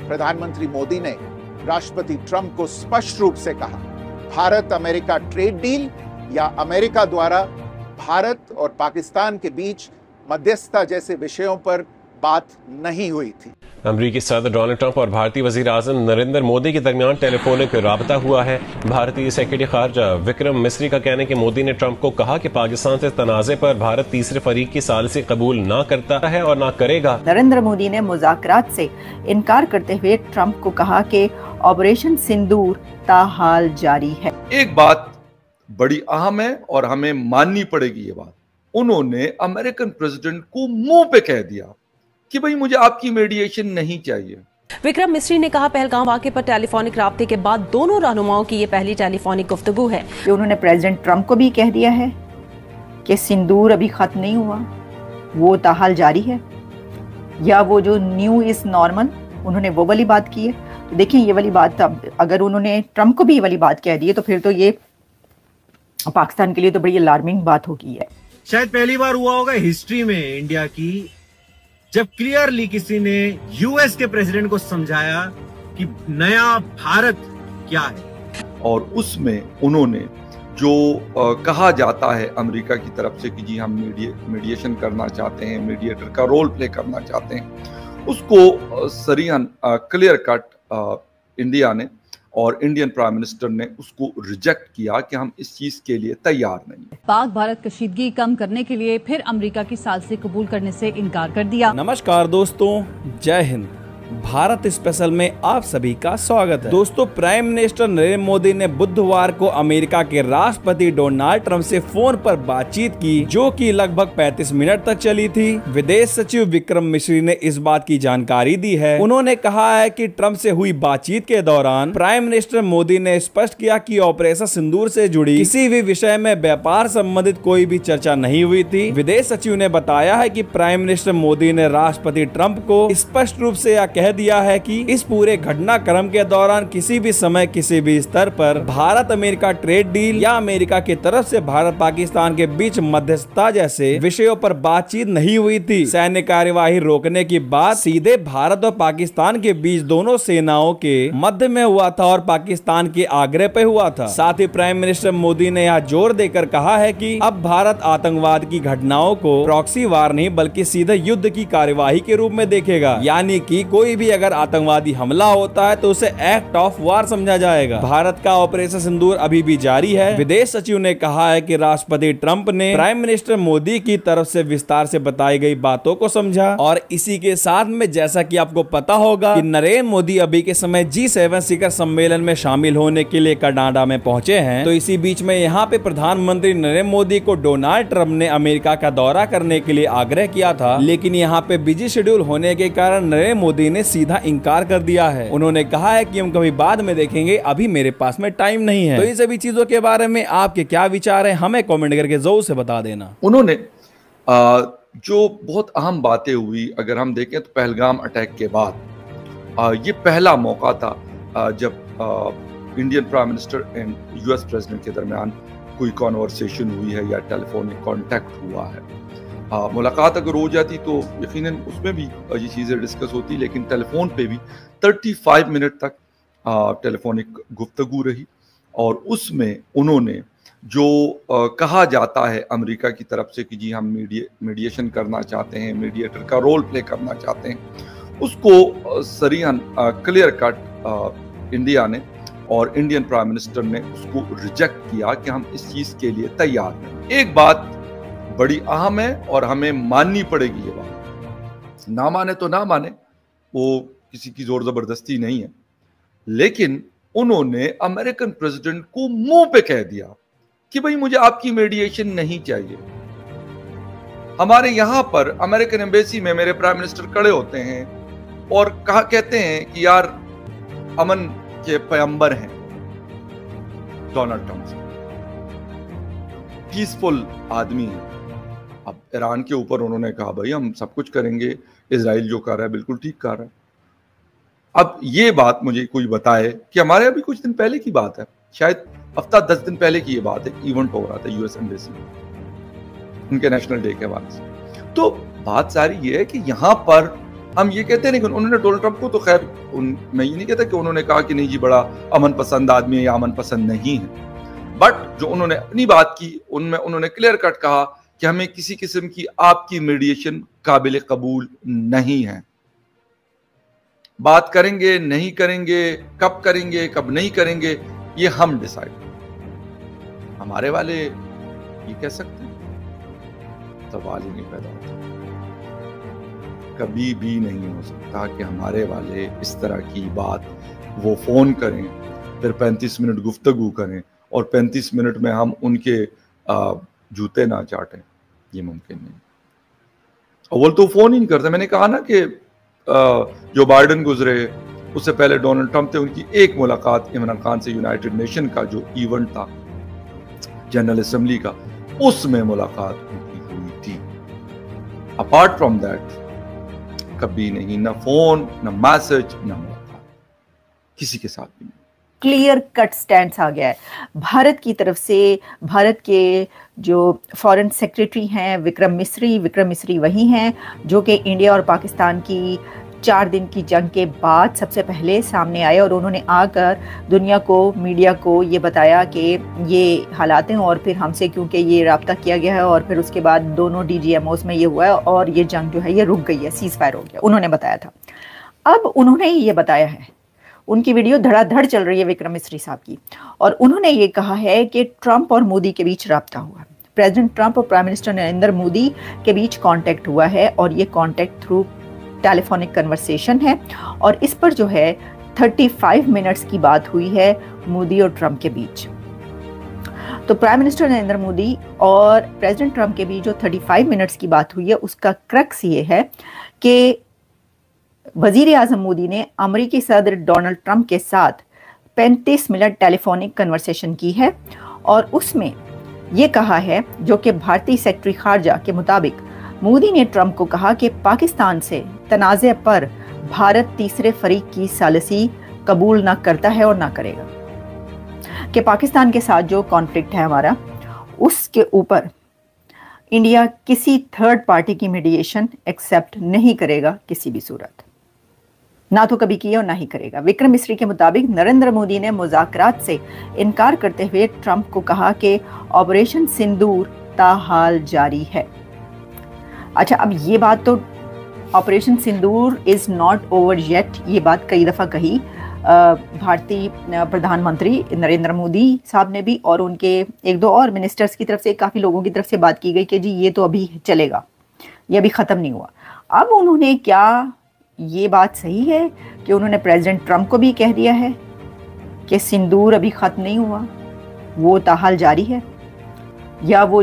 प्रधानमंत्री मोदी ने राष्ट्रपति ट्रंप को स्पष्ट रूप से कहा, भारत अमेरिका ट्रेड डील या अमेरिका द्वारा भारत और पाकिस्तान के बीच मध्यस्थता जैसे विषयों पर बात नहीं हुई थी। अमरीकी सदर डोनाल्ड ट्रंप और भारतीय वजीर आजम नरेंद्र मोदी के दरमियान टेलीफोनिक राबता हुआ है। भारतीय सेक्रेटरी खारजा विक्रम मिस्री का कहना है कि मोदी ने ट्रंप को कहा कि पाकिस्तान से तनाज़े पर भारत तीसरे फरीक की सालिसी कबूल ना करता है और ना करेगा। नरेंद्र मोदी ने मुज़ाकरात से इनकार करते हुए ट्रंप को कहा कि ऑपरेशन सिंदूर ताहाल जारी है। एक बात बड़ी अहम है और हमें माननी पड़ेगी ये बात, उन्होंने अमेरिकन प्रेसिडेंट को मुंह पे कह दिया कि भाई मुझे आपकी मीडिएशन नहीं चाहिए। विक्रम मिस्री ने कहा, पहलगाम वाक़े पर टेलीफोनिक राब्ते के बाद दोनों रहनुमाओं की ये पहली टेलीफोनिक गुफ्तगू है। उन्होंने प्रेसिडेंट ट्रंप को भी कह दिया है कि सिंदूर अभी खत्म नहीं हुआ, वो ताहाल जारी है, या वो जो न्यू इज नॉर्मल उन्होंने वो वाली बात की है। तो देखिए ये वाली बात, अगर उन्होंने ट्रंप को भी ये वाली बात कह दी है तो फिर तो ये पाकिस्तान के लिए तो बड़ी अलार्मिंग बात होगी है। शायद पहली बार हुआ होगा हिस्ट्री में इंडिया की जब क्लियरली किसी ने यूएस के प्रेसिडेंट को समझाया कि नया भारत क्या है, और उसमें उन्होंने जो कहा जाता है अमेरिका की तरफ से कि जी हम मीडिएशन करना चाहते हैं, मीडिएटर का रोल प्ले करना चाहते हैं, उसको सरीहन क्लियर कट इंडिया ने और इंडियन प्राइम मिनिस्टर ने उसको रिजेक्ट किया कि हम इस चीज के लिए तैयार नहीं है। पाक भारत कशीदगी कम करने के लिए फिर अमेरिका की साजिश कबूल करने से इनकार कर दिया। नमस्कार दोस्तों, जय हिंद। भारत स्पेशल में आप सभी का स्वागत है। दोस्तों, प्राइम मिनिस्टर नरेंद्र मोदी ने बुधवार को अमेरिका के राष्ट्रपति डोनाल्ड ट्रंप से फोन पर बातचीत की, जो कि लगभग 35 मिनट तक चली थी। विदेश सचिव विक्रम मिस्री ने इस बात की जानकारी दी है। उन्होंने कहा है कि ट्रंप से हुई बातचीत के दौरान प्राइम मिनिस्टर मोदी ने स्पष्ट किया कि ऑपरेशन सिंदूर से जुड़ी किसी भी विषय में व्यापार संबंधित कोई भी चर्चा नहीं हुई थी। विदेश सचिव ने बताया है कि प्राइम मिनिस्टर मोदी ने राष्ट्रपति ट्रंप को स्पष्ट रूप से कह दिया है कि इस पूरे घटनाक्रम के दौरान किसी भी समय किसी भी स्तर पर भारत अमेरिका ट्रेड डील या अमेरिका की तरफ से भारत पाकिस्तान के बीच मध्यस्थता जैसे विषयों पर बातचीत नहीं हुई थी। सैन्य कार्यवाही रोकने की बात सीधे भारत और पाकिस्तान के बीच दोनों सेनाओं के मध्य में हुआ था और पाकिस्तान के आग्रह पे हुआ था। साथ ही प्राइम मिनिस्टर मोदी ने यहाँ जोर देकर कहा है कि अब भारत आतंकवाद की घटनाओं को प्रॉक्सी वार नहीं बल्कि सीधे युद्ध की कार्यवाही के रूप में देखेगा, यानी कि कोई भी अगर आतंकवादी हमला होता है तो उसे एक्ट ऑफ वार समझा जाएगा। भारत का ऑपरेशन सिंदूर अभी भी जारी है। विदेश सचिव ने कहा है कि राष्ट्रपति ट्रंप ने प्राइम मिनिस्टर मोदी की तरफ से विस्तार से बताई गई बातों को समझा, और इसी के साथ में जैसा कि आपको पता होगा कि नरेंद्र मोदी अभी के समय G7 शिखर सम्मेलन में शामिल होने के लिए कनाडा में पहुंचे हैं। तो इसी बीच में यहाँ पे प्रधानमंत्री नरेंद्र मोदी को डोनाल्ड ट्रंप ने अमेरिका का दौरा करने के लिए आग्रह किया था, लेकिन यहाँ पे बिजी शेड्यूल होने के कारण नरेंद्र मोदी ने सीधा इनकार कर दिया है। उन्होंने कहा है कि हम कभी बाद में देखेंगे, अभी मेरे पास में टाइम नहीं है। तो इन सभी चीजों के बारे में आपके क्या विचार है, हमें कमेंट करके जरूर से बता देना। उन्होंने जो बहुत अहम बातें हुई, अगर हम देखें तो पहलगाम अटैक के बाद ये पहला मौका था जब Indian prime minister and US president के दरमियान कोई कॉन्वर्सेशन हुई है या टेलीफोनिक कांटेक्ट हुआ है। मुलाकात अगर हो जाती तो यकीनन उसमें भी ये चीज़ें डिस्कस होती, लेकिन टेलीफोन पे भी 35 मिनट तक टेलीफोनिक गुफ्तगू रही, और उसमें उन्होंने जो कहा जाता है अमेरिका की तरफ से कि जी हम मीडिएशन करना चाहते हैं, मीडिएटर का रोल प्ले करना चाहते हैं, उसको सरीहन क्लियर कट इंडिया ने और इंडियन प्राइम मिनिस्टर ने उसको रिजेक्ट किया कि हम इस चीज़ के लिए तैयार नहीं। एक बात बड़ी अहम है और हमें माननी पड़ेगी ये बात, ना माने तो ना माने, वो किसी की जोर जबरदस्ती नहीं है, लेकिन उन्होंने अमेरिकन प्रेसिडेंट को मुंह पे कह दिया कि भाई मुझे आपकी मीडिएशन नहीं चाहिए। हमारे यहां पर अमेरिकन एम्बेसी में मेरे प्राइम मिनिस्टर खड़े होते हैं और कहते हैं कि यार अमन के पैगंबर हैं डोनाल्ड ट्रंप, पीसफुल आदमी है। अब ईरान के ऊपर उन्होंने कहा भाई हम सब कुछ करेंगे, इजराइल जो कर रहा है बिल्कुल ठीक कर रहा है। अब ये बात मुझे कोई बताए कि हमारे अभी कुछ दिन पहले की बात है, शायद हफ्ता 10 दिन पहले की ये बात है, इवेंट हो रहा था यूएस एम्बेसी में उनके नेशनल डे के बाद से। तो बात सारी ये है कि यहाँ पर हम ये कहते नहीं कि उन्होंने डोनाल्ड ट्रंप को तो खैर मैं ये नहीं कहता कि उन्होंने कहा कि नहीं जी बड़ा अमन पसंद आदमी है या अमन पसंद नहीं है, बट जो उन्होंने अपनी बात की उनमें उन्होंने क्लियर कट कहा कि हमें किसी किस्म की आपकी मीडिएशन काबिल कबूल नहीं है। बात करेंगे नहीं करेंगे, कब नहीं करेंगे, ये हम डिसाइड, हमारे वाले ये कह सकते हैं, सवाल ही नहीं पैदा होता। कभी भी नहीं हो सकता कि हमारे वाले इस तरह की बात वो फोन करें, फिर 35 मिनट गुफ्तगू करें और 35 मिनट में हम उनके जूते ना चाटें, ये मुमकिन नहीं। अव्वल तो फोन ही नहीं करते। मैंने कहा ना कि जो बाइडेन गुजरे उससे पहले डोनाल्ड ट्रंप थे, उनकी एक मुलाकात इमरान खान से यूनाइटेड नेशन का जो इवेंट था जनरल असेंबली का, उसमें मुलाकात उनकी हुई थी। अपार्ट फ्रॉम दैट कभी नहीं, ना फोन, ना मैसेज, ना मुलाकात, किसी के साथ भी नहीं। क्लियर कट स्टैंड आ गया है भारत की तरफ से। भारत के जो फॉरेन सेक्रेटरी हैं विक्रम मिस्री वही हैं जो कि इंडिया और पाकिस्तान की 4 दिन की जंग के बाद सबसे पहले सामने आए और उन्होंने आकर दुनिया को, मीडिया को ये बताया कि ये हालात हैं और फिर हमसे क्योंकि ये राब्ता किया गया है और फिर उसके बाद दोनों DGMOs में ये हुआ है और ये जंग जो है ये रुक गई है, सीज फायर हो गया, उन्होंने बताया था। अब उन्होंने ये बताया है, उनकी वीडियो धड़ाधड़ चल रही है विक्रम मिस्री साहब की, और उन्होंने ये कहा है कि ट्रंप और मोदी के बीच राब्ता हुआ, प्रेसिडेंट ट्रंप और प्राइम मिनिस्टर नरेंद्र मोदी के बीच कांटेक्ट हुआ है और ये कांटेक्ट थ्रू टेलीफोनिक कन्वर्सेशन है और इस पर जो है 35 मिनट्स की बात हुई है मोदी और ट्रंप के बीच। तो प्राइम मिनिस्टर नरेंद्र मोदी और प्रेसिडेंट ट्रंप के बीच जो 35 मिनट्स की बात हुई है उसका क्रक्स ये है कि वजीर आजम मोदी ने अमेरिकी सदर डोनाल्ड ट्रंप के साथ 35 मिनट टेलीफोनिक कन्वर्सेशन की है और उसमें ये कहा है, जो कि भारतीय सेक्रेटरी खारजा के मुताबिक मोदी ने ट्रंप को कहा कि पाकिस्तान से तनाज़े पर भारत तीसरे फरीक की सालिसी कबूल ना करता है और ना करेगा, कि पाकिस्तान के साथ जो कॉन्फ्लिक्ट है हमारा उसके ऊपर इंडिया किसी थर्ड पार्टी की मीडिएशन एक्सेप्ट नहीं करेगा किसी भी सूरत, ना तो कभी किया और ना ही करेगा। विक्रम मिस्री के मुताबिक नरेंद्र मोदी ने मुज़ाकरात से इनकार करते हुए ट्रंप को कहा कि ऑपरेशन सिंदूर ताहाल जारी है। अच्छा, अब ये बात तो operation Sindoor is not over yet, ये बात कई दफ़ा कही भारतीय प्रधानमंत्री नरेंद्र मोदी साहब ने भी, और उनके 1-2 और मिनिस्टर्स की तरफ से, काफ़ी लोगों की तरफ से बात की गई कि जी ये तो अभी चलेगा, ये अभी ख़त्म नहीं हुआ। अब उन्होंने क्या ये बात सही है कि उन्होंने प्रेसिडेंट ट्रंप को भी कह दिया है कि सिंदूर अभी ख़त्म नहीं हुआ, वो ताहाल जारी है, या वो